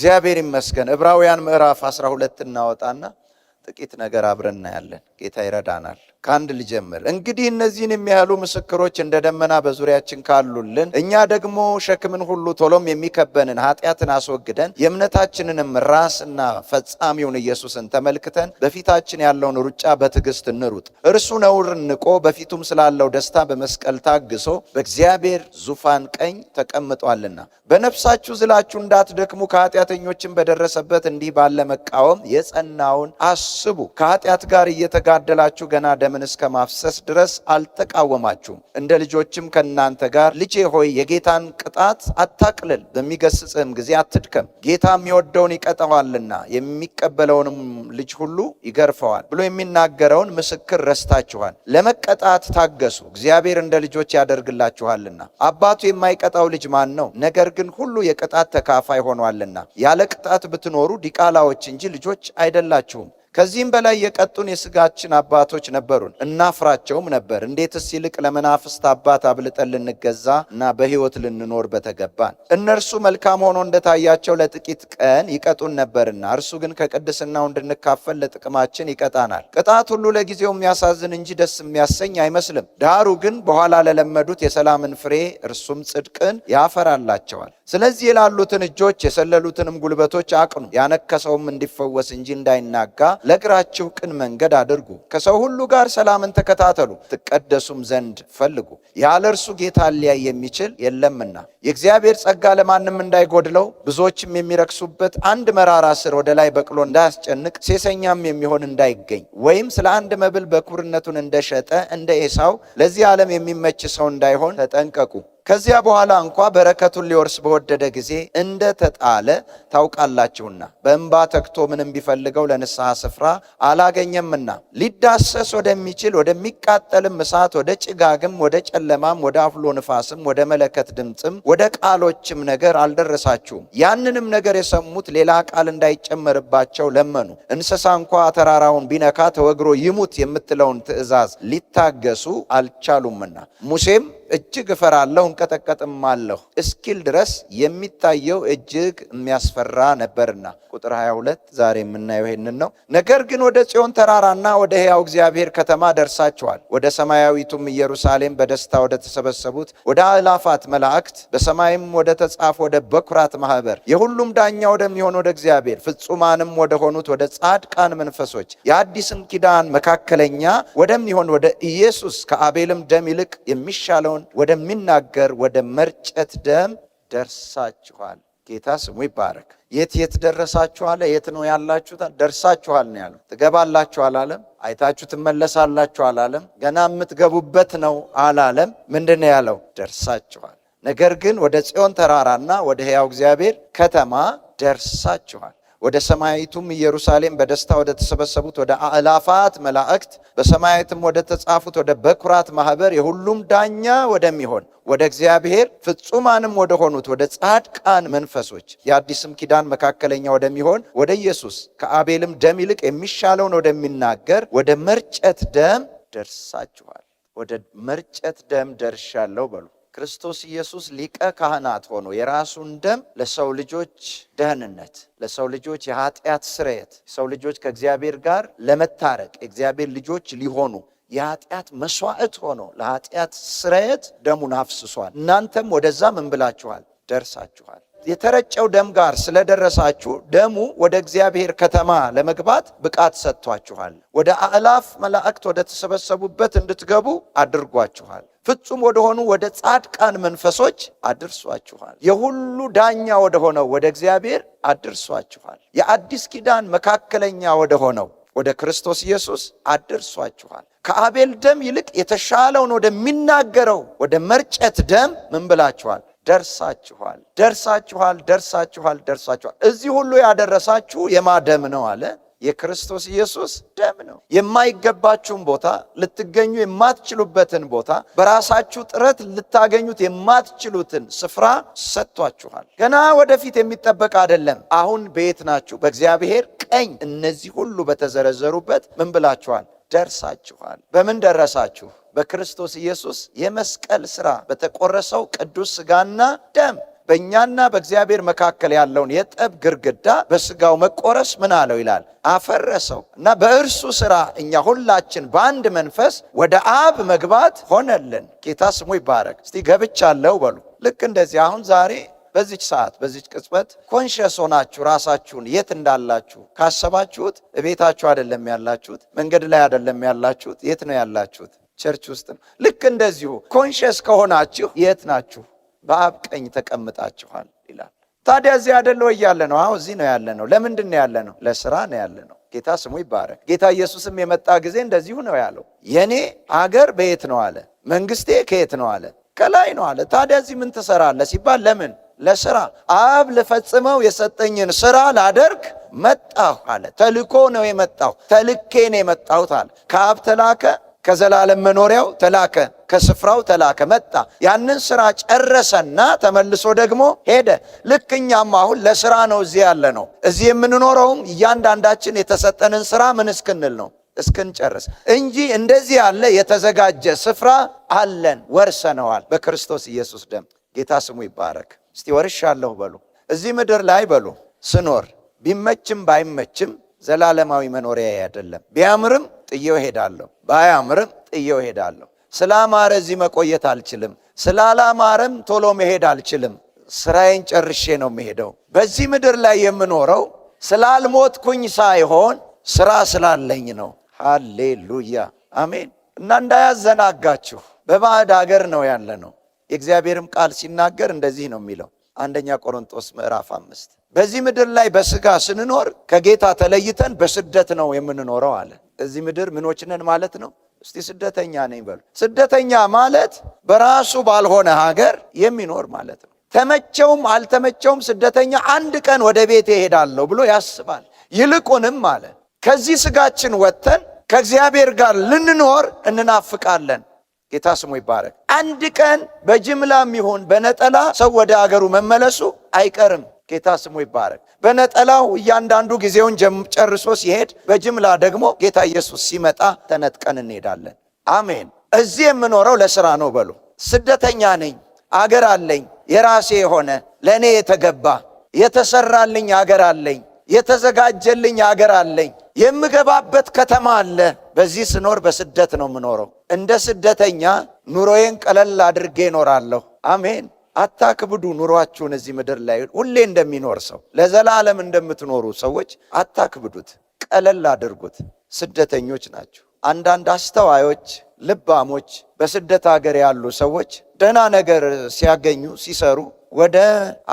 እግዚአብሔር ይመስገን። ዕብራውያን ምዕራፍ 12 እናወጣና ጥቂት ነገር አብረን እናያለን። ጌታ ይረዳናል። ከአንድ ልጀምር። እንግዲህ እነዚህን የሚያህሉ ምስክሮች እንደ ደመና በዙሪያችን ካሉልን እኛ ደግሞ ሸክምን ሁሉ ቶሎም የሚከበንን ኃጢአትን አስወግደን የእምነታችንንም ራስና ፈጻሚውን ኢየሱስን ተመልክተን በፊታችን ያለውን ሩጫ በትዕግስት እንሩጥ። እርሱ ነውርን ንቆ በፊቱም ስላለው ደስታ በመስቀል ታግሶ በእግዚአብሔር ዙፋን ቀኝ ተቀምጧልና። በነፍሳችሁ ዝላችሁ እንዳትደክሙ ከኃጢአተኞችም በደረሰበት እንዲህ ባለ መቃወም የጸናውን አስቡ። ከኃጢአት ጋር እየተጋደላችሁ ገና ደምን እስከ ማፍሰስ ድረስ አልተቃወማችሁም። እንደ ልጆችም ከእናንተ ጋር ልጄ ሆይ የጌታን ቅጣት አታቅልል፣ በሚገስጽህም ጊዜ አትድከም። ጌታ የሚወደውን ይቀጣዋልና የሚቀበለውንም ልጅ ሁሉ ይገርፈዋል ብሎ የሚናገረውን ምስክር ረስታችኋል። ለመቀጣት ታገሱ፣ እግዚአብሔር እንደ ልጆች ያደርግላችኋልና። አባቱ የማይቀጣው ልጅ ማን ነው? ነገር ግን ሁሉ የቅጣት ተካፋይ ሆኗልና። ያለ ቅጣት ብትኖሩ ዲቃላዎች እንጂ ልጆች አይደላችሁም። ከዚህም በላይ የቀጡን የሥጋችን አባቶች ነበሩን፣ እናፍራቸውም ነበር። እንዴትስ ይልቅ ለመናፍስት አባት አብልጠን ልንገዛ እና በሕይወት ልንኖር በተገባን። እነርሱ መልካም ሆኖ እንደታያቸው ለጥቂት ቀን ይቀጡን ነበርና፣ እርሱ ግን ከቅድስናው እንድንካፈል ለጥቅማችን ይቀጣናል። ቅጣት ሁሉ ለጊዜው የሚያሳዝን እንጂ ደስ የሚያሰኝ አይመስልም። ዳሩ ግን በኋላ ለለመዱት የሰላምን ፍሬ እርሱም ጽድቅን ያፈራላቸዋል። ስለዚህ የላሉትን እጆች የሰለሉትንም ጉልበቶች አቅኑ፣ ያነከሰውም እንዲፈወስ እንጂ እንዳይናጋ ለእግራችሁ ቅን መንገድ አድርጉ። ከሰው ሁሉ ጋር ሰላምን ተከታተሉ፣ ትቀደሱም ዘንድ ፈልጉ። ያለ እርሱ ጌታ ሊያይ የሚችል የለምና። የእግዚአብሔር ጸጋ ለማንም እንዳይጎድለው ብዙዎችም የሚረክሱበት አንድ መራራ ስር ወደ ላይ በቅሎ እንዳያስጨንቅ ሴሰኛም የሚሆን እንዳይገኝ፣ ወይም ስለ አንድ መብል በኩርነቱን እንደሸጠ እንደ ኤሳው ለዚህ ዓለም የሚመች ሰው እንዳይሆን ተጠንቀቁ። ከዚያ በኋላ እንኳ በረከቱን ሊወርስ በወደደ ጊዜ እንደ ተጣለ ታውቃላችሁና። በእንባ ተግቶ ምንም ቢፈልገው ለንስሐ ስፍራ አላገኘምና። ሊዳሰስ ወደሚችል ወደሚቃጠልም እሳት፣ ወደ ጭጋግም፣ ወደ ጨለማም፣ ወደ አፍሎ ንፋስም፣ ወደ መለከት ድምፅም፣ ወደ ቃሎችም ነገር አልደረሳችሁም። ያንንም ነገር የሰሙት ሌላ ቃል እንዳይጨመርባቸው ለመኑ። እንስሳ እንኳ ተራራውን ቢነካ ተወግሮ ይሙት የምትለውን ትእዛዝ ሊታገሱ አልቻሉምና። ሙሴም እጅግ እፈራለሁ እንቀጠቀጥማለሁ እስኪል ድረስ የሚታየው እጅግ የሚያስፈራ ነበርና። ቁጥር 22 ዛሬ የምናየው ይሄንን ነው። ነገር ግን ወደ ጽዮን ተራራና ወደ ሕያው እግዚአብሔር ከተማ ደርሳችኋል፣ ወደ ሰማያዊቱም ኢየሩሳሌም በደስታ ወደ ተሰበሰቡት ወደ አእላፋት መላእክት፣ በሰማይም ወደ ተጻፈ ወደ በኩራት ማህበር፣ የሁሉም ዳኛ ወደሚሆን ወደ እግዚአብሔር፣ ፍጹማንም ወደ ሆኑት ወደ ጻድቃን መንፈሶች፣ የአዲስም ኪዳን መካከለኛ ወደሚሆን ወደ ኢየሱስ ከአቤልም ደም ይልቅ የሚሻለውን ወደሚናገር ወደ መርጨት ደም ደርሳችኋል። ጌታ ስሙ ይባረክ። የት ደረሳችሁ አለ? የት ነው ያላችሁት? ደርሳችኋል ነው ያለው። ትገባላችሁ አላለም። አይታችሁ ትመለሳላችሁ አላለም። ገና የምትገቡበት ነው አላለም። ምንድን ነው ያለው? ደርሳችኋል። ነገር ግን ወደ ጽዮን ተራራና ወደ ሕያው እግዚአብሔር ከተማ ደርሳችኋል፣ ወደ ሰማያዊቱም ኢየሩሳሌም በደስታ ወደ ተሰበሰቡት ወደ አእላፋት መላእክት፣ በሰማያዊትም ወደ ተጻፉት ወደ በኩራት ማህበር፣ የሁሉም ዳኛ ወደሚሆን ወደ እግዚአብሔር፣ ፍጹማንም ወደ ሆኑት ወደ ጻድቃን መንፈሶች፣ የአዲስም ኪዳን መካከለኛ ወደሚሆን ወደ ኢየሱስ ከአቤልም ደም ይልቅ የሚሻለውን ወደሚናገር ወደ መርጨት ደም ደርሳችኋል። ወደ መርጨት ደም ደርሻለሁ በሉ። ክርስቶስ ኢየሱስ ሊቀ ካህናት ሆኖ የራሱን ደም ለሰው ልጆች ደህንነት፣ ለሰው ልጆች የኃጢአት ስርየት፣ ሰው ልጆች ከእግዚአብሔር ጋር ለመታረቅ የእግዚአብሔር ልጆች ሊሆኑ የኃጢአት መስዋዕት ሆኖ ለኃጢአት ስርየት ደሙን አፍስሷል። እናንተም ወደዛ ምን ብላችኋል? ደርሳችኋል። የተረጨው ደም ጋር ስለደረሳችሁ ደሙ ወደ እግዚአብሔር ከተማ ለመግባት ብቃት ሰጥቷችኋል። ወደ አእላፍ መላእክት ወደ ተሰበሰቡበት እንድትገቡ አድርጓችኋል። ፍጹም ወደ ሆኑ ወደ ጻድቃን መንፈሶች አድርሷችኋል። የሁሉ ዳኛ ወደ ሆነው ወደ እግዚአብሔር አድርሷችኋል። የአዲስ ኪዳን መካከለኛ ወደ ሆነው ወደ ክርስቶስ ኢየሱስ አድርሷችኋል። ከአቤል ደም ይልቅ የተሻለውን ወደሚናገረው ወደ መርጨት ደም ምን ብላችኋል? ደርሳችኋል። ደርሳችኋል። ደርሳችኋል። ደርሳችኋል። እዚህ ሁሉ ያደረሳችሁ የማደም ነው አለ? የክርስቶስ ኢየሱስ ደም ነው። የማይገባችሁን ቦታ ልትገኙ የማትችሉበትን ቦታ በራሳችሁ ጥረት ልታገኙት የማትችሉትን ስፍራ ሰጥቷችኋል። ገና ወደፊት የሚጠበቅ አይደለም። አሁን በየት ናችሁ? በእግዚአብሔር ቀኝ። እነዚህ ሁሉ በተዘረዘሩበት ምን ብላችኋል? ደርሳችኋል። በምን ደረሳችሁ? በክርስቶስ ኢየሱስ የመስቀል ሥራ በተቆረሰው ቅዱስ ሥጋና ደም በእኛና በእግዚአብሔር መካከል ያለውን የጠብ ግርግዳ በስጋው መቆረስ ምን አለው ይላል? አፈረሰው እና በእርሱ ሥራ እኛ ሁላችን በአንድ መንፈስ ወደ አብ መግባት ሆነልን። ጌታ ስሙ ይባረክ። እስቲ ገብቻለሁ በሉ። ልክ እንደዚህ አሁን ዛሬ በዚች ሰዓት በዚች ቅጽበት ኮንሽየስ ሆናችሁ ራሳችሁን የት እንዳላችሁ ካሰባችሁት፣ ቤታችሁ አይደለም ያላችሁት፣ መንገድ ላይ አይደለም ያላችሁት። የት ነው ያላችሁት? ቸርች ውስጥ ነው። ልክ እንደዚሁ ኮንሽየስ ከሆናችሁ የት ናችሁ? በአብ ቀኝ ተቀምጣችኋል ይላል። ታዲያ እዚህ አይደለ ወይ ያለ ነው? አዎ እዚህ ነው ያለ ነው። ለምንድን ነው ያለ ነው? ለሥራ ነው ያለ ነው። ጌታ ስሙ ይባረክ። ጌታ ኢየሱስም የመጣ ጊዜ እንደዚሁ ነው ያለው። የኔ አገር በየት ነው አለ። መንግስቴ ከየት ነው አለ። ከላይ ነው አለ። ታዲያ እዚህ ምን ትሰራለህ ሲባል ለምን? ለሥራ። አብ ልፈጽመው የሰጠኝን ሥራ ላደርግ መጣሁ አለ። ተልኮ ነው የመጣሁ፣ ተልኬ ነው የመጣሁት አለ። ከአብ ተላከ፣ ከዘላለም መኖሪያው ተላከ፣ ከስፍራው ተላከ፣ መጣ። ያንን ሥራ ጨረሰና ተመልሶ ደግሞ ሄደ። ልክ እኛም አሁን ለሥራ ነው እዚህ ያለ ነው። እዚህ የምንኖረውም እያንዳንዳችን የተሰጠንን ሥራ ምን እስክንል ነው? እስክንጨርስ እንጂ እንደዚህ ያለ የተዘጋጀ ስፍራ አለን፣ ወርሰነዋል በክርስቶስ ኢየሱስ ደም። ጌታ ስሙ ይባረክ። እስቲ ወርሻለሁ በሉ። እዚህ ምድር ላይ በሉ ስኖር ቢመችም ባይመችም ዘላለማዊ መኖሪያ አይደለም። ቢያምርም ጥዬው ሄዳለሁ፣ ባያምርም ጥዬው ሄዳለሁ። ስላማረ እዚህ መቆየት አልችልም፣ ስላላማረም ቶሎ መሄድ አልችልም። ስራዬን ጨርሼ ነው የምሄደው። በዚህ ምድር ላይ የምኖረው ስላልሞትኩኝ ሳይሆን ስራ ስላለኝ ነው። ሃሌሉያ አሜን። እና እንዳያዘናጋችሁ በባዕድ ሀገር ነው ያለ ነው። የእግዚአብሔርም ቃል ሲናገር እንደዚህ ነው የሚለው 1 ቆሮንቶስ ምዕራፍ 5 በዚህ ምድር ላይ በስጋ ስንኖር ከጌታ ተለይተን በስደት ነው የምንኖረው አለ። እዚህ ምድር ምኖች ነን ማለት ነው? እስቲ ስደተኛ ነኝ በሉ። ስደተኛ ማለት በራሱ ባልሆነ ሀገር የሚኖር ማለት ነው። ተመቸውም አልተመቸውም ስደተኛ አንድ ቀን ወደ ቤቴ እሄዳለሁ ብሎ ያስባል። ይልቁንም አለ ከዚህ ስጋችን ወጥተን ከእግዚአብሔር ጋር ልንኖር እንናፍቃለን። ጌታ ስሙ ይባረክ። አንድ ቀን በጅምላም ይሁን በነጠላ ሰው ወደ አገሩ መመለሱ አይቀርም። ጌታ ስሙ ይባረክ። በነጠላው እያንዳንዱ ጊዜውን ጨርሶ ሲሄድ፣ በጅምላ ደግሞ ጌታ ኢየሱስ ሲመጣ ተነጥቀን እንሄዳለን። አሜን። እዚህ የምኖረው ለሥራ ነው በሉ። ስደተኛ ነኝ። አገር አለኝ፣ የራሴ የሆነ ለእኔ የተገባ የተሰራልኝ አገር አለኝ፣ የተዘጋጀልኝ አገር አለኝ፣ የምገባበት ከተማ አለ። በዚህ ስኖር በስደት ነው የምኖረው። እንደ ስደተኛ ኑሮዬን ቀለል አድርጌ እኖራለሁ። አሜን። አታክብዱ ኑሯችሁን። እዚህ ምድር ላይ ሁሌ እንደሚኖር ሰው ለዘላለም እንደምትኖሩ ሰዎች አታክብዱት፣ ቀለል አድርጉት። ስደተኞች ናቸው። አንዳንድ አስተዋዮች ልባሞች በስደት ሀገር ያሉ ሰዎች ደህና ነገር ሲያገኙ ሲሰሩ ወደ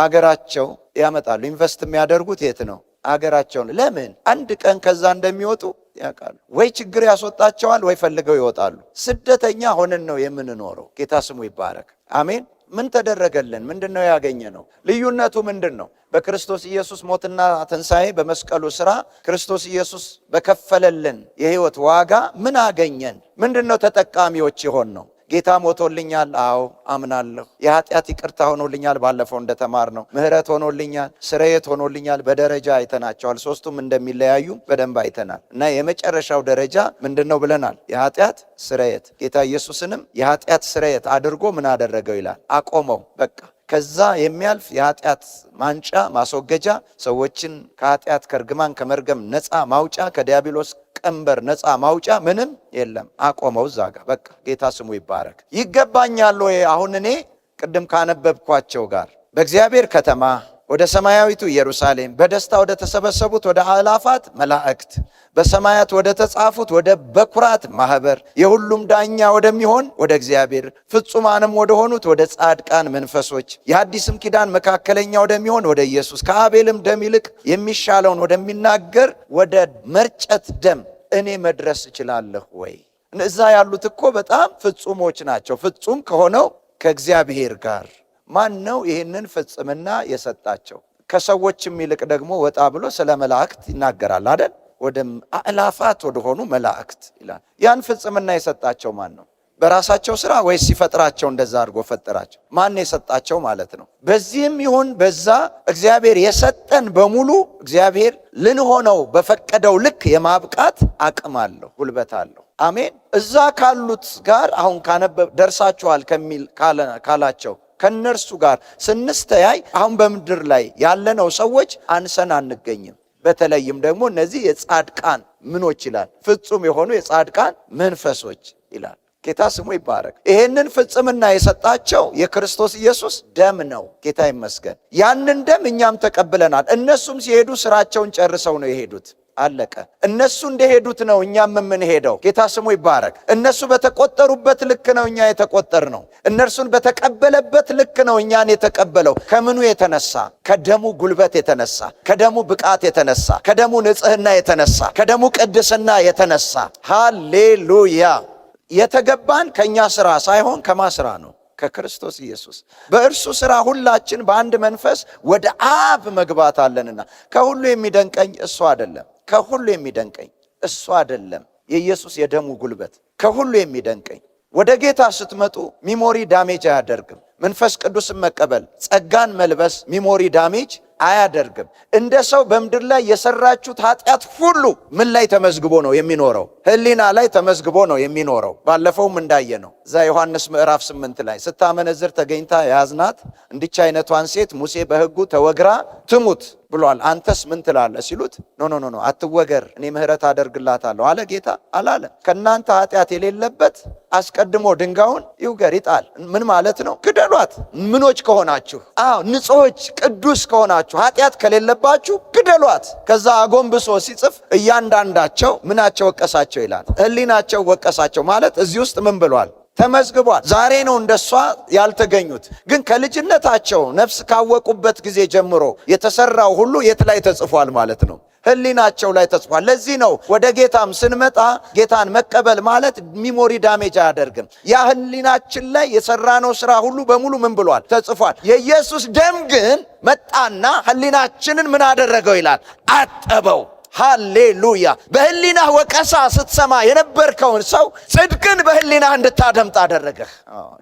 አገራቸው ያመጣሉ። ኢንቨስት የሚያደርጉት የት ነው? አገራቸውን። ለምን? አንድ ቀን ከዛ እንደሚወጡ ያውቃሉ። ወይ ችግር ያስወጣቸዋል ወይ ፈልገው ይወጣሉ። ስደተኛ ሆነን ነው የምንኖረው። ጌታ ስሙ ይባረክ። አሜን። ምን ተደረገልን? ምንድነው ያገኘ ነው? ልዩነቱ ምንድነው? በክርስቶስ ኢየሱስ ሞትና ትንሣኤ በመስቀሉ ሥራ ክርስቶስ ኢየሱስ በከፈለልን የሕይወት ዋጋ ምን አገኘን? ምንድነው ተጠቃሚዎች የሆን ነው? ጌታ ሞቶልኛል። አዎ አምናለሁ። የኃጢአት ይቅርታ ሆኖልኛል። ባለፈው እንደተማርነው ምህረት ሆኖልኛል፣ ስርየት ሆኖልኛል። በደረጃ አይተናቸዋል። ሶስቱም እንደሚለያዩ በደንብ አይተናል። እና የመጨረሻው ደረጃ ምንድነው ብለናል? የኃጢአት ስርየት። ጌታ ኢየሱስንም የኃጢአት ስርየት አድርጎ ምን አደረገው ይላል? አቆመው። በቃ ከዛ የሚያልፍ የኃጢአት ማንጫ ማስወገጃ፣ ሰዎችን ከኃጢአት ከርግማን ከመርገም ነፃ ማውጫ፣ ከዲያብሎስ ቀንበር ነፃ ማውጫ ምንም የለም። አቆመው እዛ ጋር። በቃ ጌታ ስሙ ይባረክ። ይገባኛል ወይ? አሁን እኔ ቅድም ካነበብኳቸው ጋር በእግዚአብሔር ከተማ ወደ ሰማያዊቱ ኢየሩሳሌም በደስታ ወደ ተሰበሰቡት ወደ አእላፋት መላእክት በሰማያት ወደ ተጻፉት ወደ በኩራት ማህበር የሁሉም ዳኛ ወደሚሆን ወደ እግዚአብሔር ፍጹማንም ወደ ሆኑት ወደ ጻድቃን መንፈሶች የአዲስም ኪዳን መካከለኛ ወደሚሆን ወደ ኢየሱስ ከአቤልም ደም ይልቅ የሚሻለውን ወደሚናገር ወደ መርጨት ደም እኔ መድረስ እችላለሁ ወይ? እዛ ያሉት እኮ በጣም ፍጹሞች ናቸው። ፍጹም ከሆነው ከእግዚአብሔር ጋር ማን ነው ይህንን ፍጽምና የሰጣቸው? ከሰዎችም ይልቅ ደግሞ ወጣ ብሎ ስለ መላእክት ይናገራል አይደል? ወደ አእላፋት ወደ ሆኑ መላእክት ይላል። ያን ፍጽምና የሰጣቸው ማን ነው? በራሳቸው ስራ ወይስ ሲፈጥራቸው እንደዛ አድርጎ ፈጠራቸው? ማን የሰጣቸው ማለት ነው? በዚህም ይሁን በዛ እግዚአብሔር የሰጠን በሙሉ እግዚአብሔር ልንሆነው በፈቀደው ልክ የማብቃት አቅም አለው፣ ጉልበት አለው። አሜን። እዛ ካሉት ጋር አሁን ካነበብ ደርሳችኋል ካላቸው ከነርሱ ጋር ስንስተያይ አሁን በምድር ላይ ያለነው ሰዎች አንሰን አንገኝም። በተለይም ደግሞ እነዚህ የጻድቃን ምኖች ይላል፣ ፍጹም የሆኑ የጻድቃን መንፈሶች ይላል። ጌታ ስሙ ይባረክ። ይሄንን ፍጽምና የሰጣቸው የክርስቶስ ኢየሱስ ደም ነው። ጌታ ይመስገን። ያንን ደም እኛም ተቀብለናል። እነሱም ሲሄዱ ስራቸውን ጨርሰው ነው የሄዱት። አለቀ። እነሱ እንደሄዱት ነው እኛም የምንሄደው። ጌታ ስሙ ይባረክ። እነሱ በተቆጠሩበት ልክ ነው እኛ የተቆጠርነው። እነርሱን በተቀበለበት ልክ ነው እኛን የተቀበለው። ከምኑ የተነሳ? ከደሙ ጉልበት የተነሳ፣ ከደሙ ብቃት የተነሳ፣ ከደሙ ንጽህና የተነሳ፣ ከደሙ ቅድስና የተነሳ። ሃሌሉያ። የተገባን ከኛ ስራ ሳይሆን ከማ ስራ ነው? ከክርስቶስ ኢየሱስ። በእርሱ ስራ ሁላችን በአንድ መንፈስ ወደ አብ መግባት አለንና። ከሁሉ የሚደንቀኝ እሱ አይደለም። ከሁሉ የሚደንቀኝ እሱ አይደለም፣ የኢየሱስ የደሙ ጉልበት። ከሁሉ የሚደንቀኝ ወደ ጌታ ስትመጡ ሚሞሪ ዳሜጅ አያደርግም። መንፈስ ቅዱስን መቀበል፣ ጸጋን መልበስ ሚሞሪ ዳሜጅ አያደርግም። እንደ ሰው በምድር ላይ የሰራችሁት ኃጢአት ሁሉ ምን ላይ ተመዝግቦ ነው የሚኖረው? ሕሊና ላይ ተመዝግቦ ነው የሚኖረው። ባለፈውም እንዳየ ነው እዛ ዮሐንስ ምዕራፍ 8 ላይ ስታመነዝር ተገኝታ ያዝናት እንዲች አይነቷን ሴት ሙሴ በሕጉ ተወግራ ትሙት ብሏል። አንተስ ምን ትላለህ ሲሉት ኖ አትወገር፣ እኔ ምሕረት አደርግላታለሁ አለ ጌታ። አላለም። ከእናንተ ኃጢአት የሌለበት አስቀድሞ ድንጋዩን ይውገር ይጣል። ምን ማለት ነው? ግደሏት። ምኖች ከሆናችሁ፣ ንጹሖች ቅዱስ ከሆናችሁ፣ ኃጢአት ከሌለባችሁ ግደሏት። ከዛ አጎንብሶ ሲጽፍ እያንዳንዳቸው ምናቸው ወቀሳቸው ይላል። ሕሊናቸው ወቀሳቸው ማለት እዚህ ውስጥ ምን ብሏል? ተመዝግቧል። ዛሬ ነው እንደሷ ያልተገኙት፣ ግን ከልጅነታቸው ነፍስ ካወቁበት ጊዜ ጀምሮ የተሰራው ሁሉ የት ላይ ተጽፏል ማለት ነው? ሕሊናቸው ላይ ተጽፏል። ለዚህ ነው ወደ ጌታም ስንመጣ ጌታን መቀበል ማለት ሚሞሪ ዳሜጅ አያደርግም። ያ ሕሊናችን ላይ የሰራነው ስራ ሁሉ በሙሉ ምን ብሏል? ተጽፏል። የኢየሱስ ደም ግን መጣና ሕሊናችንን ምን አደረገው ይላል? አጠበው። ሃሌሉያ። በሕሊናህ ወቀሳ ስትሰማ የነበርከውን ሰው ጽድቅን በሕሊናህ እንድታደምጥ አደረገህ።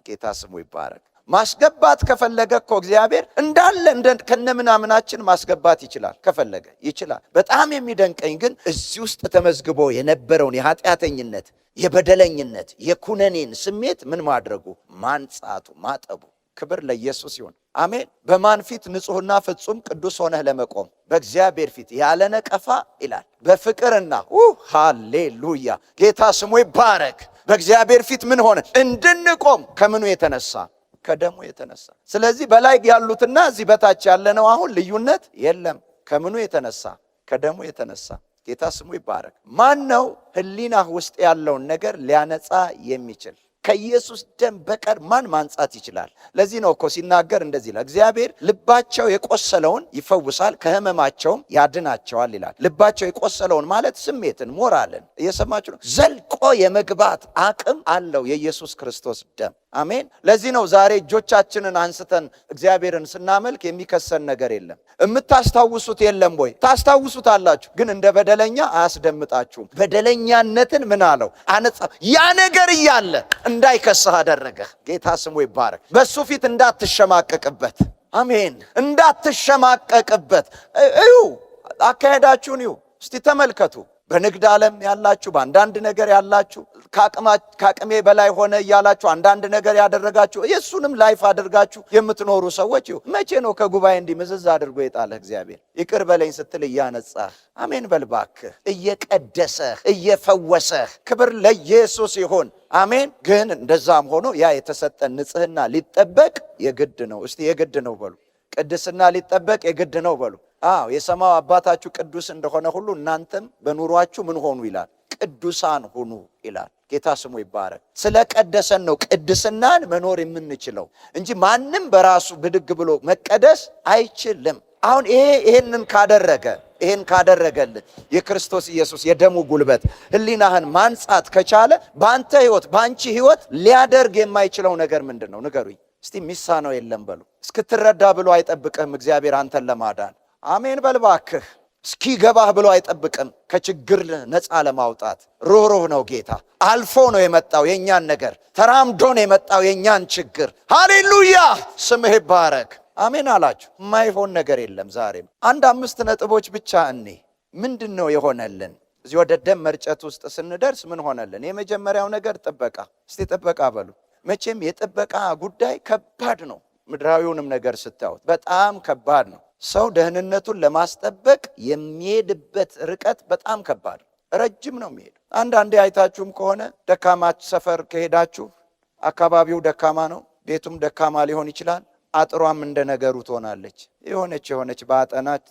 ጌታ ስሙ ይባረክ። ማስገባት ከፈለገ እኮ እግዚአብሔር እንዳለ ከነምናምናችን ማስገባት ይችላል። ከፈለገ ይችላል። በጣም የሚደንቀኝ ግን እዚህ ውስጥ ተመዝግቦ የነበረውን የኃጢአተኝነት፣ የበደለኝነት፣ የኩነኔን ስሜት ምን ማድረጉ? ማንጻቱ፣ ማጠቡ። ክብር ለኢየሱስ ይሁን። አሜን። በማን ፊት? ንጹሕና ፍጹም ቅዱስ ሆነህ ለመቆም በእግዚአብሔር ፊት ያለ ነቀፋ ይላል። በፍቅርና ሃሌሉያ። ጌታ ስሙ ይባረክ። በእግዚአብሔር ፊት ምን ሆነ? እንድንቆም። ከምኑ የተነሳ? ከደሙ የተነሳ። ስለዚህ በላይ ያሉትና እዚህ በታች ያለነው አሁን ልዩነት የለም። ከምኑ የተነሳ? ከደሙ የተነሳ። ጌታ ስሙ ይባረክ። ማን ነው ሕሊናህ ውስጥ ያለውን ነገር ሊያነጻ የሚችል? ከኢየሱስ ደም በቀር ማን ማንጻት ይችላል? ለዚህ ነው እኮ ሲናገር እንደዚህ ይላል፣ እግዚአብሔር ልባቸው የቆሰለውን ይፈውሳል ከሕመማቸውም ያድናቸዋል ይላል። ልባቸው የቆሰለውን ማለት ስሜትን፣ ሞራልን፣ እየሰማችሁ ነው፣ ዘልቆ የመግባት አቅም አለው የኢየሱስ ክርስቶስ ደም። አሜን። ለዚህ ነው ዛሬ እጆቻችንን አንስተን እግዚአብሔርን ስናመልክ የሚከሰን ነገር የለም። የምታስታውሱት የለም ወይ? ታስታውሱት አላችሁ፣ ግን እንደ በደለኛ አያስደምጣችሁም። በደለኛነትን ምን አለው? አነጻ። ያ ነገር እያለ እንዳይከስህ አደረገህ። ጌታ ስሙ ይባረክ። በሱ ፊት እንዳትሸማቀቅበት። አሜን። እንዳትሸማቀቅበት። እዩ፣ አካሄዳችሁን እዩ እስቲ ተመልከቱ። በንግድ ዓለም ያላችሁ፣ በአንዳንድ ነገር ያላችሁ፣ ከአቅሜ በላይ ሆነ እያላችሁ አንዳንድ ነገር ያደረጋችሁ፣ የእሱንም ላይፍ አድርጋችሁ የምትኖሩ ሰዎች መቼ ነው ከጉባኤ እንዲህ ምዝዝ አድርጎ የጣለህ እግዚአብሔር? ይቅር በለኝ ስትል እያነጻህ፣ አሜን በልባክህ፣ እየቀደሰህ፣ እየፈወሰህ። ክብር ለኢየሱስ ይሁን። አሜን። ግን እንደዛም ሆኖ ያ የተሰጠን ንጽህና ሊጠበቅ የግድ ነው። እስቲ የግድ ነው በሉ። ቅድስና ሊጠበቅ የግድ ነው በሉ። የሰማው አባታችሁ ቅዱስ እንደሆነ ሁሉ እናንተም በኑሯችሁ ምን ሆኑ ይላል? ቅዱሳን ሁኑ ይላል። ጌታ ስሙ ይባረክ። ስለ ቀደሰን ነው ቅድስናን መኖር የምንችለው እንጂ ማንም በራሱ ብድግ ብሎ መቀደስ አይችልም። አሁን ይሄንን ካደረገልን የክርስቶስ ኢየሱስ የደሙ ጉልበት ሕሊናህን ማንጻት ከቻለ በአንተ ሕይወት፣ በአንቺ ሕይወት ሊያደርግ የማይችለው ነገር ምንድን ነው? ንገሩኝ እስቲ። የሚሳነው የለም በሉ። እስክትረዳ ብሎ አይጠብቅህም እግዚአብሔር አንተን ለማዳን። አሜን በልባክህ። እስኪገባህ ብሎ አይጠብቅም ከችግር ነፃ ለማውጣት። ሩህሩህ ነው ጌታ። አልፎ ነው የመጣው የእኛን ነገር፣ ተራምዶ ነው የመጣው የእኛን ችግር። ሃሌሉያ ስምህ ይባረክ። አሜን አላችሁ። የማይሆን ነገር የለም። ዛሬም 5 ነጥቦች ብቻ እኔ ምንድን ነው የሆነልን? እዚህ ወደ ደም መርጨት ውስጥ ስንደርስ ምን ሆነልን? የመጀመሪያው ነገር ጥበቃ። እስቲ ጥበቃ በሉ። መቼም የጥበቃ ጉዳይ ከባድ ነው። ምድራዊውንም ነገር ስታዩት በጣም ከባድ ነው። ሰው ደህንነቱን ለማስጠበቅ የሚሄድበት ርቀት በጣም ከባድ ነው። ረጅም ነው የሚሄድ። አንዳንዴ አይታችሁም ከሆነ ደካማ ሰፈር ከሄዳችሁ አካባቢው ደካማ ነው፣ ቤቱም ደካማ ሊሆን ይችላል። አጥሯም እንደ ነገሩ ትሆናለች። የሆነች ባጠናች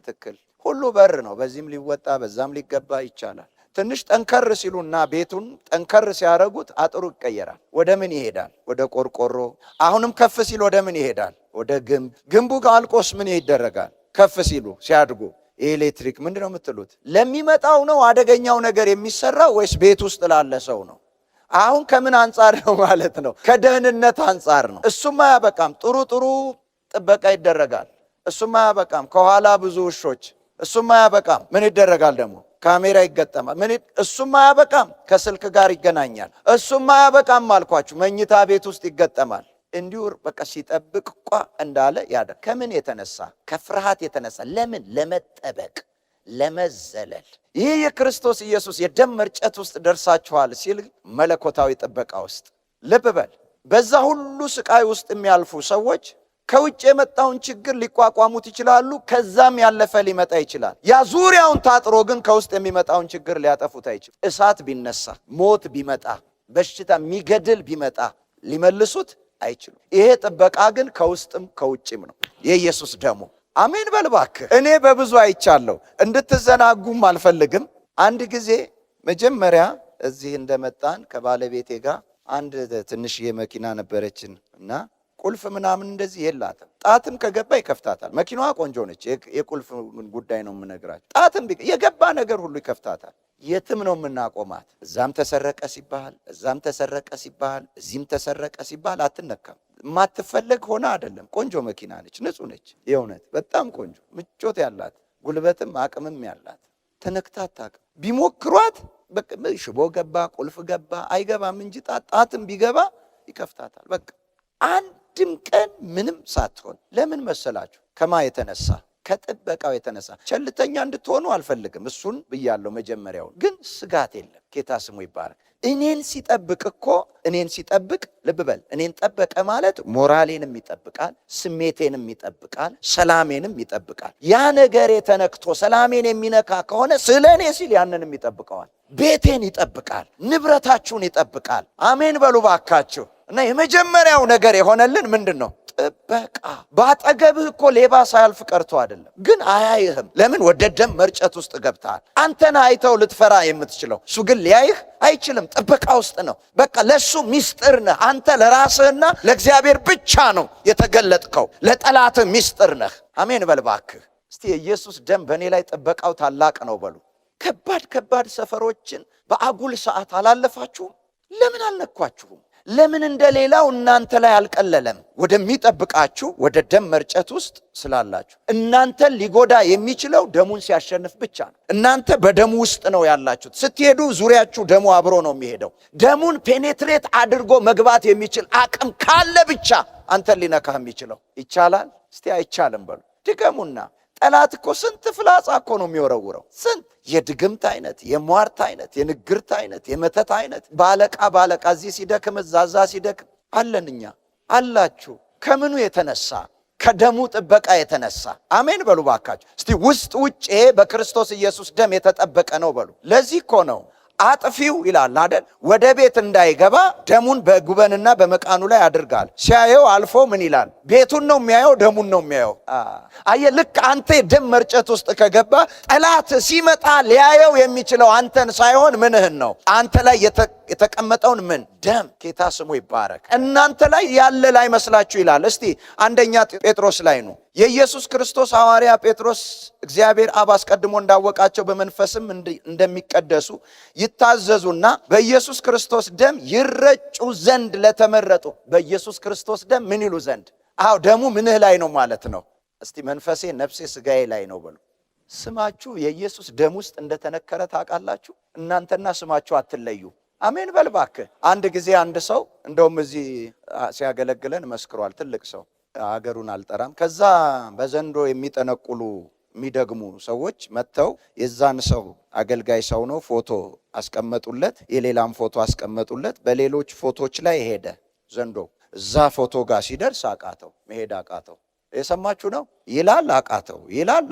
ትክል ሁሉ በር ነው። በዚህም ሊወጣ በዛም ሊገባ ይቻላል። ትንሽ ጠንከር ሲሉና ቤቱን ጠንከር ሲያረጉት አጥሩ ይቀየራል። ወደ ምን ይሄዳል? ወደ ቆርቆሮ። አሁንም ከፍ ሲል ወደ ምን ይሄዳል? ወደ ግንብ። ግንቡ አልቆስ ምን ይደረጋል? ከፍ ሲሉ ሲያድጉ ኤሌክትሪክ ምንድነው የምትሉት? ለሚመጣው ነው አደገኛው ነገር የሚሰራው ወይስ ቤት ውስጥ ላለ ሰው ነው? አሁን ከምን አንጻር ነው ማለት ነው? ከደህንነት አንጻር ነው። እሱም አያበቃም። ጥሩ ጥበቃ ይደረጋል። እሱም አያበቃም። ከኋላ ብዙ ውሾች። እሱም አያበቃም። ምን ይደረጋል ደግሞ? ካሜራ ይገጠማል። እሱም አያበቃም። ከስልክ ጋር ይገናኛል። እሱም አያበቃም አልኳችሁ። መኝታ ቤት ውስጥ ይገጠማል። እንዲሁ በቃ ሲጠብቅ እንዳለ ያደ ከምን የተነሳ? ከፍርሃት የተነሳ። ለምን? ለመጠበቅ፣ ለመዘለል። ይህ የክርስቶስ ኢየሱስ የደም መርጨት ውስጥ ደርሳችኋል ሲል መለኮታዊ ጥበቃ ውስጥ ልብ በል። በዛ ሁሉ ስቃይ ውስጥ የሚያልፉ ሰዎች ከውጭ የመጣውን ችግር ሊቋቋሙት ይችላሉ። ከዛም ያለፈ ሊመጣ ይችላል። ያ ዙሪያውን ታጥሮ ግን ከውስጥ የሚመጣውን ችግር ሊያጠፉት አይችልም። እሳት ቢነሳ፣ ሞት ቢመጣ፣ በሽታ የሚገድል ቢመጣ ሊመልሱት አይችሉም። ይሄ ጥበቃ ግን ከውስጥም ከውጭም ነው። የኢየሱስ ደሙ። አሜን በል እባክህ። እኔ በብዙ አይቻለሁ፣ እንድትዘናጉም አልፈልግም። አንድ ጊዜ መጀመሪያ እዚህ እንደመጣን ከባለቤቴ ጋር አንድ ትንሽዬ መኪና ነበረችን እና ቁልፍ ምናምን እንደዚህ የላትም። ጣትም ከገባ ይከፍታታል። መኪናዋ ቆንጆ ነች። የቁልፍ ጉዳይ ነው የምነግራችሁ። ጣትም የገባ ነገር ሁሉ ይከፍታታል። የትም ነው የምናቆማት። እዛም ተሰረቀ ሲባል፣ እዛም ተሰረቀ ሲባል፣ እዚህም ተሰረቀ ሲባል አትነካም። ማትፈለግ ሆነ አይደለም። ቆንጆ መኪና ነች፣ ንጹህ ነች። የእውነት በጣም ቆንጆ ምቾት ያላት፣ ጉልበትም አቅምም ያላት። ተነክታ አታውቅም። ቢሞክሯት ሽቦ ገባ ቁልፍ ገባ አይገባም እንጂ ጣትም ቢገባ ይከፍታታል። በቃ አንድም ቀን ምንም ሳትሆን። ለምን መሰላችሁ? ከማ የተነሳ? ከጥበቃው የተነሳ። ቸልተኛ እንድትሆኑ አልፈልግም። እሱን ብያለሁ መጀመሪያውን። ግን ስጋት የለም። ጌታ ስሙ ይባረክ። እኔን ሲጠብቅ ልብ በል። እኔን ጠበቀ ማለት ሞራሌንም ይጠብቃል፣ ስሜቴንም ይጠብቃል፣ ሰላሜንም ይጠብቃል። ያ ነገር የተነክቶ ሰላሜን የሚነካ ከሆነ ስለ እኔ ሲል ያንንም ይጠብቀዋል። ቤቴን ይጠብቃል፣ ንብረታችሁን ይጠብቃል። አሜን በሉ ባካችሁ። እና የመጀመሪያው ነገር የሆነልን ምንድን ነው? ጥበቃ። ባጠገብህ እኮ ሌባ ሳያልፍ ቀርቶ አይደለም፣ ግን አያይህም። ለምን? ወደ ደም መርጨት ውስጥ ገብተሃል። አንተን አይተው ልትፈራ የምትችለው፣ እሱ ግን ሊያይህ አይችልም። ጥበቃ ውስጥ ነው። በቃ ለሱ ሚስጥር ነህ አንተ። ለራስህና ለእግዚአብሔር ብቻ ነው የተገለጥከው። ለጠላትህ ሚስጥር ነህ። አሜን በል እባክህ። እስቲ የኢየሱስ ደም በእኔ ላይ ጥበቃው ታላቅ ነው በሉ። ከባድ ሰፈሮችን በአጉል ሰዓት አላለፋችሁም? ለምን አልነኳችሁም? ለምን እንደሌላው እናንተ ላይ አልቀለለም? ወደሚጠብቃችሁ ወደ ደም መርጨት ውስጥ ስላላችሁ። እናንተን ሊጎዳ የሚችለው ደሙን ሲያሸንፍ ብቻ ነው። እናንተ በደሙ ውስጥ ነው ያላችሁት። ስትሄዱ ዙሪያችሁ ደሙ አብሮ ነው የሚሄደው። ደሙን ፔኔትሬት አድርጎ መግባት የሚችል አቅም ካለ ብቻ አንተን ሊነካህ የሚችለው። ይቻላል? እስቲ አይቻልም በሉ። ድገሙና። ጠላት እኮ ስንት ፍላጻ እኮ ነው የሚወረውረው። ስንት የድግምት አይነት፣ የሟርት አይነት፣ የንግርት አይነት፣ የመተት አይነት። ባለቃ እዚህ ሲደክም እዛ ሲደክም አለን እኛ። አላችሁ። ከምኑ የተነሳ? ከደሙ ጥበቃ የተነሳ። አሜን በሉ ባካችሁ። እስቲ ውስጥ ውጭ በክርስቶስ ኢየሱስ ደም የተጠበቀ ነው በሉ። ለዚህ እኮ ነው አጥፊው ይላል አይደል? ወደ ቤት እንዳይገባ ደሙን በጉበንና በመቃኑ ላይ አድርጋል። ሲያየው አልፎ ምን ይላል? ቤቱን ነው የሚያየው፣ ደሙን ነው የሚያየው። አየህ፣ ልክ አንተ ደም መርጨት ውስጥ ከገባ ጠላት ሲመጣ ሊያየው የሚችለው አንተን ሳይሆን ምንህን ነው? አንተ ላይ የተቀመጠውን ምን? ደም። ጌታ ስሙ ይባረክ። እናንተ ላይ ያለ ላይ መስላችሁ ይላል። እስቲ አንደኛ ጴጥሮስ ላይ ነው። የኢየሱስ ክርስቶስ ሐዋርያ ጴጥሮስ እግዚአብሔር አብ አስቀድሞ እንዳወቃቸው በመንፈስም እንደሚቀደሱ ይታዘዙና በኢየሱስ ክርስቶስ ደም ይረጩ ዘንድ ለተመረጡ። በኢየሱስ ክርስቶስ ደም ምን ይሉ ዘንድ? አዎ ደሙ ምንህ ላይ ነው ማለት ነው። እስቲ መንፈሴ፣ ነፍሴ፣ ስጋዬ ላይ ነው በሉ። ስማችሁ የኢየሱስ ደም ውስጥ እንደተነከረ ታውቃላችሁ። እናንተና ስማችሁ አትለዩ። አሜን በል እባክህ። አንድ ጊዜ አንድ ሰው እንደውም እዚህ ሲያገለግለን መስክሯል። ትልቅ ሰው፣ አገሩን አልጠራም። ከዛ በዘንዶ የሚጠነቁሉ የሚደግሙ ሰዎች መጥተው የዛን ሰው አገልጋይ ሰው ነው ፎቶ አስቀመጡለት፣ የሌላም ፎቶ አስቀመጡለት። በሌሎች ፎቶች ላይ ሄደ ዘንዶ። እዛ ፎቶ ጋር ሲደርስ አቃተው፣ መሄድ አቃተው። የሰማችሁ ነው ይላል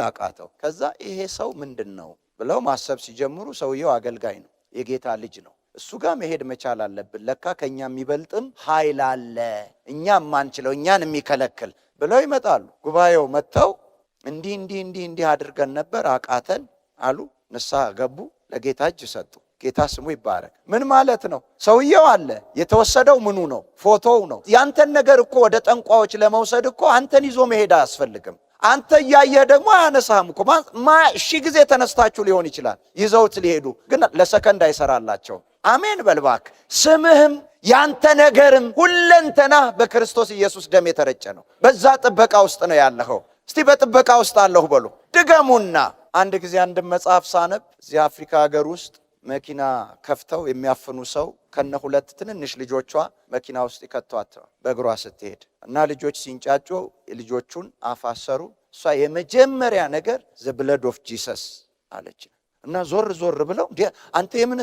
አቃተው። ከዛ ይሄ ሰው ምንድነው ብለው ማሰብ ሲጀምሩ ሰውየው አገልጋይ ነው፣ የጌታ ልጅ ነው። እሱ ጋር መሄድ መቻል አለብን፣ ለካ ከኛ የሚበልጥም ኃይል አለ፣ እኛ ማንችለው እኛን የሚከለክል ብለው ይመጣሉ። ጉባኤው መጥተው እንዲህ አድርገን ነበር አቃተን አሉ። ንስሐ ገቡ፣ ለጌታ እጅ ሰጡ። ጌታ ስሙ ይባረክ። ምን ማለት ነው? ሰውየው አለ፣ የተወሰደው ምኑ ነው? ፎቶው ነው። ያንተን ነገር እኮ ወደ ጠንቋዮች ለመውሰድ እኮ አንተን ይዞ መሄድ አያስፈልግም። አንተ ያየህ ደግሞ አያነሳህም እኮ። ሺህ ጊዜ ተነስታችሁ ሊሆን ይችላል ይዘውት ሊሄዱ፣ ግን ለሰከንድ አይሰራላቸው። አሜን በልባክ። ስምህም ያንተ ነገርም ሁለንተና በክርስቶስ ኢየሱስ ደም የተረጨ ነው። በዛ ጥበቃ ውስጥ ነው ያለኸው። እስቲ በጥበቃ ውስጥ አለሁ በሉ ድገሙና። አንድ ጊዜ አንድ መጽሐፍ ሳነብ እዚህ አፍሪካ ሀገር ውስጥ መኪና ከፍተው የሚያፍኑ ሰው ከነ ሁለት ትንንሽ ልጆቿ መኪና ውስጥ ይከቷት በእግሯ ስትሄድ እና ልጆች ሲንጫጩ ልጆቹን አፋሰሩ። እሷ የመጀመሪያ ነገር ዘ ብለድ ኦፍ ጂሰስ አለች እና ዞር ብለው አንተ የምን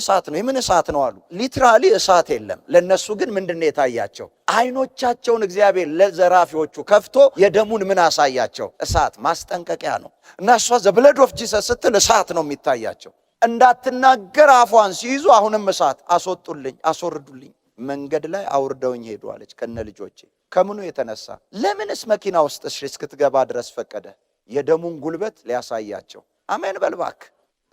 እሳት ነው አሉ። ሊትራሊ እሳት የለም፣ ለነሱ ግን ምንድነው የታያቸው? አይኖቻቸውን እግዚአብሔር ለዘራፊዎቹ ከፍቶ የደሙን ምን አሳያቸው? እሳት። ማስጠንቀቂያ ነው። እና እሷ ዘ ብለድ ኦፍ ጂሰስ ስትል እሳት ነው የሚታያቸው። እንዳትናገር አፏን ሲይዙ አሁንም እሳት። አስወርዱልኝ፣ መንገድ ላይ አውርደውኝ ሄዱ አለች ከነ ልጆቼ። ከምኑ የተነሳ? ለምንስ መኪና ውስጥ እስክትገባ ድረስ ፈቀደ? የደሙን ጉልበት ሊያሳያቸው። አሜን በልባክ።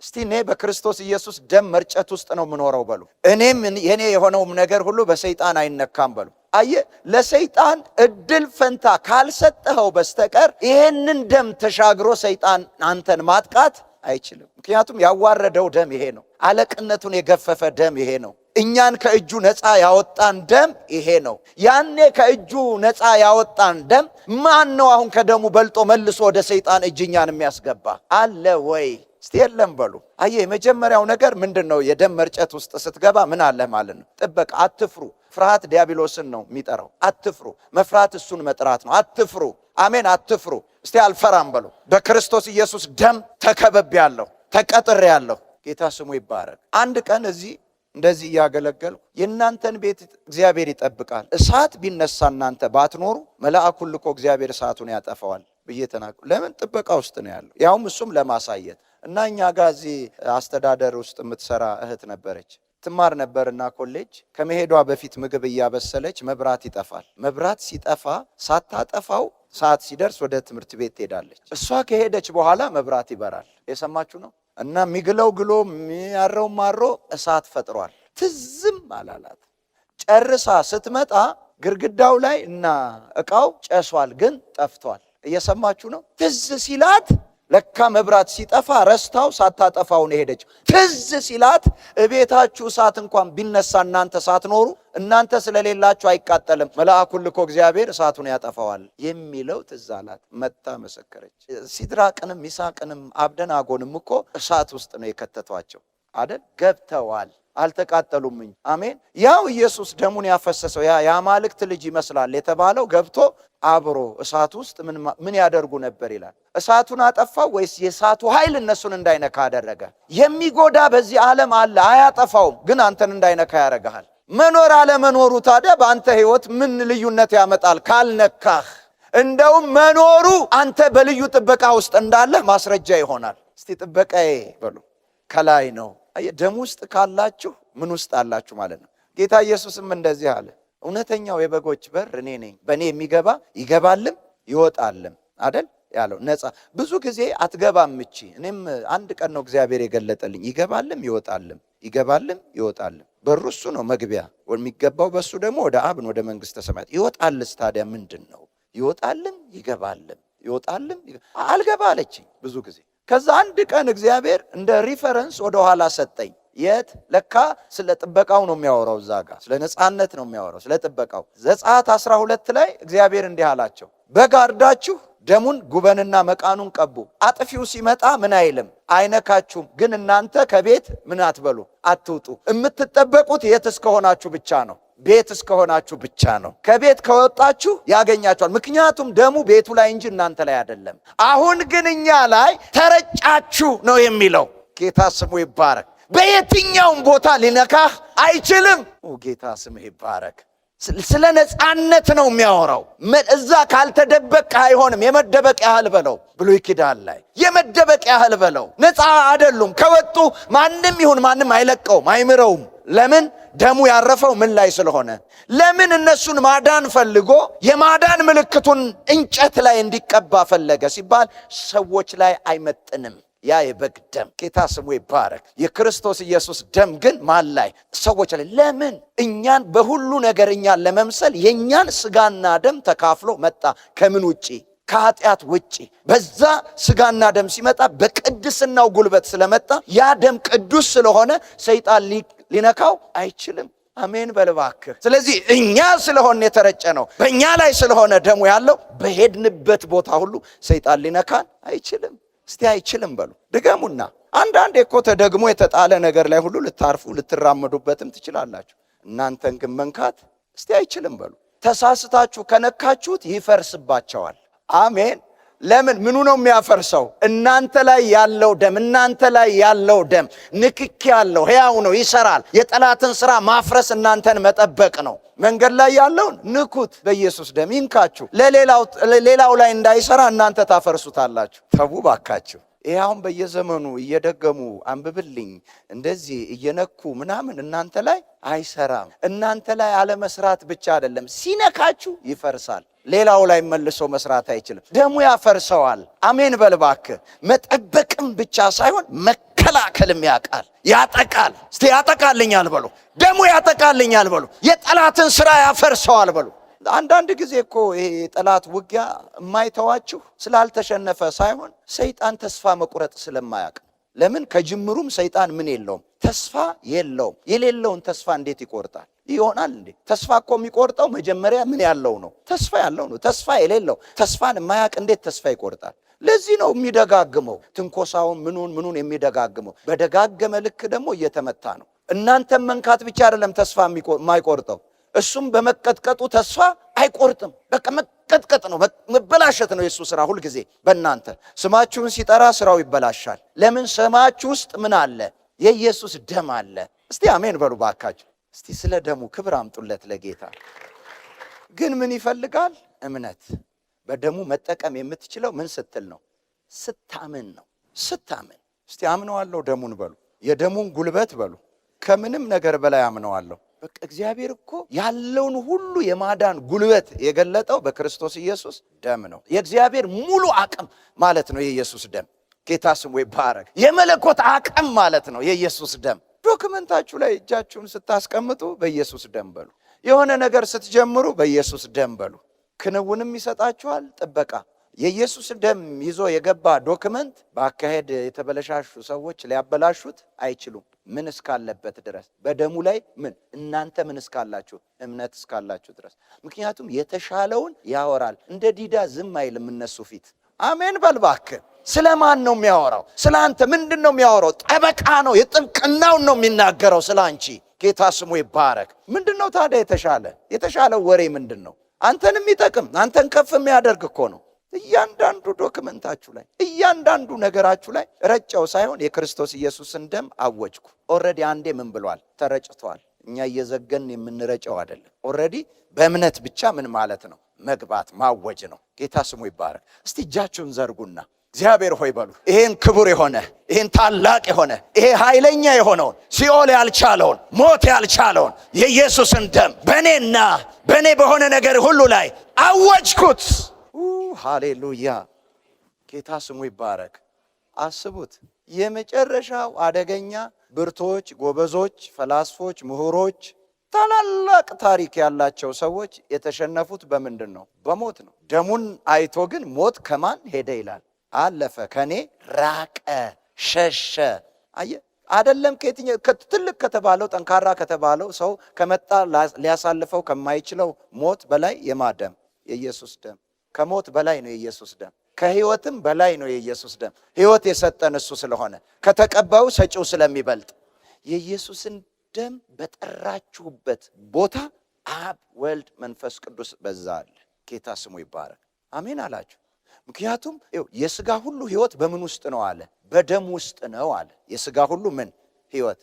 እስቲ እኔ በክርስቶስ ኢየሱስ ደም መርጨት ውስጥ ነው የምኖረው በሉ። እኔም የኔ የሆነውም ነገር ሁሉ በሰይጣን አይነካም በሉ። አየ ለሰይጣን እድል ፈንታ ካልሰጠኸው በስተቀር ይሄንን ደም ተሻግሮ ሰይጣን አንተን ማጥቃት አይችልም። ምክንያቱም ያዋረደው ደም ይሄ ነው። አለቅነቱን የገፈፈ ደም ይሄ ነው። እኛን ከእጁ ነፃ ያወጣን ደም ይሄ ነው። ያኔ ከእጁ ነፃ ያወጣን ደም ማን ነው አሁን ከደሙ በልጦ መልሶ ወደ ሰይጣን እጅ እኛን የሚያስገባ አለ ወይ? እስቲ የለም በሉ። አየ የመጀመሪያው ነገር ምንድነው? የደም መርጨት ውስጥ ስትገባ ምን አለ ማለት ነው? ጥበቃ። አትፍሩ። ፍርሃት ዲያብሎስን ነው የሚጠራው። አትፍሩ። መፍራት እሱን መጥራት ነው። አትፍሩ። አሜን። አትፍሩ። እስቲ አልፈራም በሉ። በክርስቶስ ኢየሱስ ደም ተከብቤያለሁ፣ ተቀጥሬያለሁ። ጌታ ስሙ ይባረክ። አንድ ቀን እዚህ እንደዚህ እያገለገልኩ የእናንተን ቤት እግዚአብሔር ይጠብቃል፣ እሳት ቢነሳ እናንተ ባትኖሩ መልአኩን ልኮ እግዚአብሔር እሳቱን ያጠፋዋል ብዬ ተናገርኩ። ለምን? ጥበቃ ውስጥ ነው ያለው። ያውም እሱም ለማሳየት እና እኛ ጋር እዚህ አስተዳደር ውስጥ የምትሰራ እህት ነበረች። ትማር ነበርና ኮሌጅ ከመሄዷ በፊት ምግብ እያበሰለች መብራት ይጠፋል። መብራት ሲጠፋ ሳታጠፋው ሰዓት ሲደርስ ወደ ትምህርት ቤት ትሄዳለች። እሷ ከሄደች በኋላ መብራት ይበራል። የሰማችሁ ነው። እና የሚግለው ግሎ የሚያረው ማሮ እሳት ፈጥሯል። ትዝም አላላት። ጨርሳ ስትመጣ ግርግዳው ላይ እና እቃው ጨሷል፣ ግን ጠፍቷል። እየሰማችሁ ነው። ትዝ ሲላት ለካ መብራት ሲጠፋ ረስታው ሳታጠፋው ነው ሄደች። ትዝ ሲላት እቤታችሁ እሳት እንኳን ቢነሳ እናንተ ሳትኖሩ እናንተ ስለሌላችሁ አይቃጠልም፣ መልአኩን ልኮ እግዚአብሔር እሳቱን ያጠፋዋል የሚለው ትዝ አላት። መጣ መሰከረች። ሲድራቅንም ሚሳቅንም አብደናጎንም እኮ እሳት ውስጥ ነው የከተቷቸው አይደል? ገብተዋል፣ አልተቃጠሉም። አሜን። ያው ኢየሱስ ደሙን ያፈሰሰው ያ የአማልክት ልጅ ይመስላል የተባለው ገብቶ አብሮ እሳት ውስጥ ምን ያደርጉ ነበር ይላል። እሳቱን አጠፋው ወይስ የእሳቱ ኃይል እነሱን እንዳይነካ አደረገ? የሚጎዳ በዚህ ዓለም አለ፣ አያጠፋውም፣ ግን አንተን እንዳይነካ ያደርግሃል። መኖር አለመኖሩ ታዲያ በአንተ ህይወት ምን ልዩነት ያመጣል? ካልነካህ እንደውም መኖሩ አንተ በልዩ ጥበቃ ውስጥ እንዳለ ማስረጃ ይሆናል። እስቲ ጥበቃዬ በሉ ከላይ ነው። ደም ውስጥ ካላችሁ ምን ውስጥ አላችሁ ማለት ነው። ጌታ ኢየሱስም እንደዚህ አለ፣ እውነተኛው የበጎች በር እኔ ነኝ፣ በእኔ የሚገባ ይገባልም ይወጣልም አይደል ያለው። ነፃ ብዙ ጊዜ አትገባም እቺ። እኔም አንድ ቀን ነው እግዚአብሔር የገለጠልኝ። ይገባልም ይወጣልም። በሩ እሱ ነው መግቢያ የሚገባው፣ በሱ ደግሞ ወደ አብን ወደ መንግስተ ሰማያት። ይወጣልስ ታዲያ ምንድን ነው? ይወጣልም ይወጣልም አልገባ አለችኝ ብዙ ጊዜ። ከዛ አንድ ቀን እግዚአብሔር እንደ ሪፈረንስ ወደ ኋላ ሰጠኝ። የት? ለካ ስለ ጥበቃው ነው የሚያወራው። እዛ ጋር ስለ ነፃነት ነው የሚያወራው፣ ስለ ጥበቃው። ዘጸአት 12 ላይ እግዚአብሔር እንዲህ አላቸው፣ በጋርዳችሁ ደሙን ጉበንና መቃኑን ቀቡ። አጥፊው ሲመጣ ምን አይልም፣ አይነካችሁም። ግን እናንተ ከቤት ምን አትበሉ፣ አትውጡ። የምትጠበቁት የት እስከሆናችሁ ብቻ ነው፣ ቤት እስከሆናችሁ ብቻ ነው። ከቤት ከወጣችሁ ያገኛችኋል። ምክንያቱም ደሙ ቤቱ ላይ እንጂ እናንተ ላይ አይደለም። አሁን ግን እኛ ላይ ተረጫችሁ ነው የሚለው። ጌታ ስሙ ይባረክ። በየትኛውም ቦታ ሊነካህ አይችልም። ጌታ ስሙ ይባረክ። ስለ ነፃነት ነው የሚያወራው። እዛ ካልተደበቅ አይሆንም። የመደበቅ ያህል በለው ብሉይ ኪዳን ላይ የመደበቅ ያህል በለው። ነፃ አይደሉም። ከወጡ ማንም ይሁን ማንም አይለቀውም፣ አይምረውም። ለምን? ደሙ ያረፈው ምን ላይ ስለሆነ። ለምን? እነሱን ማዳን ፈልጎ የማዳን ምልክቱን እንጨት ላይ እንዲቀባ ፈለገ ሲባል ሰዎች ላይ አይመጥንም። ያ የበግ ደም ጌታ ስሙ ይባረክ። የክርስቶስ ኢየሱስ ደም ግን ማን ላይ? ሰዎች ላይ። ለምን? እኛን በሁሉ ነገር እኛን ለመምሰል የእኛን ስጋና ደም ተካፍሎ መጣ። ከምን ውጪ? ከኃጢአት ውጪ። በዛ ስጋና ደም ሲመጣ በቅድስናው ጉልበት ስለመጣ ያ ደም ቅዱስ ስለሆነ ሰይጣን ሊነካው አይችልም። አሜን በልባክህ። ስለዚህ እኛ ስለሆነ የተረጨ ነው፣ በእኛ ላይ ስለሆነ ደሙ ያለው በሄድንበት ቦታ ሁሉ ሰይጣን ሊነካን አይችልም። እስቲ አይችልም በሉ ድገሙና። አንዳንዴ እኮ ተደግሞ የተጣለ ነገር ላይ ሁሉ ልታርፉ ልትራመዱበትም ትችላላችሁ። እናንተን ግን መንካት እስቲ አይችልም በሉ። ተሳስታችሁ ከነካችሁት ይፈርስባቸዋል። አሜን። ለምን? ምኑ ነው የሚያፈርሰው? እናንተ ላይ ያለው ደም። እናንተ ላይ ያለው ደም ንክኪ ያለው ሕያው ነው፣ ይሰራል። የጠላትን ሥራ ማፍረስ እናንተን መጠበቅ ነው። መንገድ ላይ ያለውን ንኩት፣ በኢየሱስ ደም ይንካችሁ። ሌላው ላይ እንዳይሰራ እናንተ ታፈርሱታላችሁ። ተው ባካችሁ። ይሄ አሁን በየዘመኑ እየደገሙ አንብብልኝ እንደዚህ እየነኩ ምናምን እናንተ ላይ አይሰራም። እናንተ ላይ አለመስራት ብቻ አይደለም፣ ሲነካችሁ ይፈርሳል። ሌላው ላይ መልሶ መስራት አይችልም። ደሙ ያፈርሰዋል። አሜን በልባክ። መጠበቅም ብቻ ሳይሆን መከላከልም ያውቃል። ያጠቃል። እስቲ ያጠቃልኛል በሉ። ደሙ ያጠቃልኛል በሉ። የጠላትን ሥራ ያፈርሰዋል በሉ። አንዳንድ ጊዜ እኮ ይሄ የጠላት ውጊያ የማይተዋችሁ ስላልተሸነፈ ሳይሆን ሰይጣን ተስፋ መቁረጥ ስለማያውቅ። ለምን? ከጅምሩም ሰይጣን ምን የለውም? ተስፋ የለውም። የሌለውን ተስፋ እንዴት ይቆርጣል? ይሆናል እንዴ? ተስፋ እኮ የሚቆርጠው መጀመሪያ ምን ያለው ነው? ተስፋ ያለው ነው። ተስፋ የሌለው ተስፋን የማያውቅ እንዴት ተስፋ ይቆርጣል? ለዚህ ነው የሚደጋግመው፣ ትንኮሳውን ምኑን የሚደጋግመው። በደጋገመ ልክ ደግሞ እየተመታ ነው። እናንተም መንካት ብቻ አይደለም ተስፋ የማይቆርጠው፣ እሱም በመቀጥቀጡ ተስፋ አይቆርጥም። በቃ መቀጥቀጥ ነው፣ መበላሸት ነው የእሱ ሥራ። ሁልጊዜ በእናንተ ስማችሁን ሲጠራ ሥራው ይበላሻል። ለምን? ስማችሁ ውስጥ ምን አለ? የኢየሱስ ደም አለ። እስቲ አሜን በሉ ባካችሁ። እስቲ ስለ ደሙ ክብር አምጡለት ለጌታ። ግን ምን ይፈልጋል? እምነት። በደሙ መጠቀም የምትችለው ምን ስትል ነው? ስታምን ነው። ስታምን። እስቲ አምነዋለሁ ደሙን በሉ። የደሙን ጉልበት በሉ። ከምንም ነገር በላይ አምነዋለሁ። በቃ እግዚአብሔር እኮ ያለውን ሁሉ የማዳን ጉልበት የገለጠው በክርስቶስ ኢየሱስ ደም ነው። የእግዚአብሔር ሙሉ አቅም ማለት ነው የኢየሱስ ደም። ጌታ ስሙ ይባረክ። የመለኮት አቅም ማለት ነው የኢየሱስ ደም። ዶክመንታችሁ ላይ እጃችሁን ስታስቀምጡ በኢየሱስ ደም በሉ። የሆነ ነገር ስትጀምሩ በኢየሱስ ደም በሉ። ክንውንም ይሰጣችኋል፣ ጥበቃ። የኢየሱስ ደም ይዞ የገባ ዶክመንት በአካሄድ የተበለሻሹ ሰዎች ሊያበላሹት አይችሉም። ምን እስካለበት ድረስ በደሙ ላይ ምን እናንተ ምን እስካላችሁ እምነት እስካላችሁ ድረስ። ምክንያቱም የተሻለውን ያወራል። እንደ ዲዳ ዝም አይልም እነሱ ፊት። አሜን በልባክ። ስለ ማን ነው የሚያወራው? ስለ አንተ ምንድን ነው የሚያወራው? ጠበቃ ነው። የጥብቅናውን ነው የሚናገረው ስለ አንቺ። ጌታ ስሙ ይባረክ። ምንድን ነው ታዲያ የተሻለው ወሬ ምንድን ነው? አንተን የሚጠቅም አንተን ከፍ የሚያደርግ እኮ ነው። እያንዳንዱ ዶክመንታችሁ ላይ እያንዳንዱ ነገራችሁ ላይ ረጨው ሳይሆን የክርስቶስ ኢየሱስን ደም አወጅኩ። ኦልሬዲ አንዴ ምን ብሏል? ተረጭቷል። እኛ እየዘገን የምንረጨው አይደለም። ኦልሬዲ በእምነት ብቻ ምን ማለት ነው? መግባት ማወጅ ነው። ጌታ ስሙ ይባረክ። እስቲ እጃችሁን ዘርጉና እግዚአብሔር ሆይ በሉ። ይሄን ክቡር የሆነ ይሄን ታላቅ የሆነ ይሄ ኃይለኛ የሆነውን ሲኦል ያልቻለውን ሞት ያልቻለውን የኢየሱስን ደም በእኔና በእኔ በሆነ ነገር ሁሉ ላይ አወጅኩት። ሃሌሉያ። ጌታ ስሙ ይባረክ። አስቡት፣ የመጨረሻው አደገኛ ብርቶች፣ ጎበዞች፣ ፈላስፎች፣ ምሁሮች፣ ታላላቅ ታሪክ ያላቸው ሰዎች የተሸነፉት በምንድን ነው? በሞት ነው። ደሙን አይቶ ግን ሞት ከማን ሄደ ይላል? አለፈ፣ ከኔ ራቀ፣ ሸሸ። አየ አይደለም? ከየትኛው ትልቅ ከተባለው ጠንካራ ከተባለው ሰው ከመጣ ሊያሳልፈው ከማይችለው ሞት በላይ የማደም የኢየሱስ ደም ከሞት በላይ ነው የኢየሱስ ደም። ከህይወትም በላይ ነው የኢየሱስ ደም። ህይወት የሰጠን እሱ ስለሆነ ከተቀባዩ ሰጪው ስለሚበልጥ የኢየሱስን ደም በጠራችሁበት ቦታ አብ፣ ወልድ፣ መንፈስ ቅዱስ በዛ አለ። ጌታ ስሙ ይባረክ። አሜን አላችሁ። ምክንያቱም የሥጋ ሁሉ ህይወት በምን ውስጥ ነው አለ? በደም ውስጥ ነው አለ። የሥጋ ሁሉ ምን ህይወት?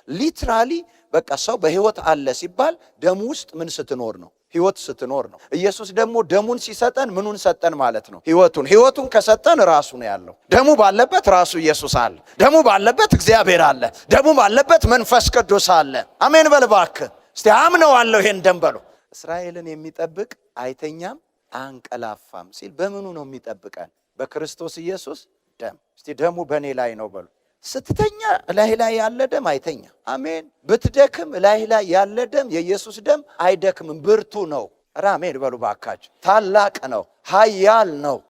ሊትራሊ በቃ ሰው በህይወት አለ ሲባል ደሙ ውስጥ ምን ስትኖር ነው? ህይወት ስትኖር ነው። ኢየሱስ ደግሞ ደሙን ሲሰጠን ምኑን ሰጠን ማለት ነው? ህይወቱን ከሰጠን ራሱ ነው ያለው። ደሙ ባለበት ራሱ ኢየሱስ አለ። ደሙ ባለበት እግዚአብሔር አለ። ደሙ ባለበት መንፈስ ቅዱስ አለ። አሜን በል እባክህ። እስቲ አምነዋለሁ ይሄን ደም በሉ። እስራኤልን የሚጠብቅ አይተኛም አንቀላፋም ሲል በምኑ ነው የሚጠብቀን? በክርስቶስ ኢየሱስ ደም። እስቲ ደሙ በእኔ ላይ ነው በሉ። ስትተኛ እላይ ላይ ያለ ደም አይተኛ። አሜን። ብትደክም እላይ ላይ ያለ ደም የኢየሱስ ደም አይደክምም፣ ብርቱ ነው። አሜን በሉ ባካችሁ። ታላቅ ነው፣ ኃያል ነው።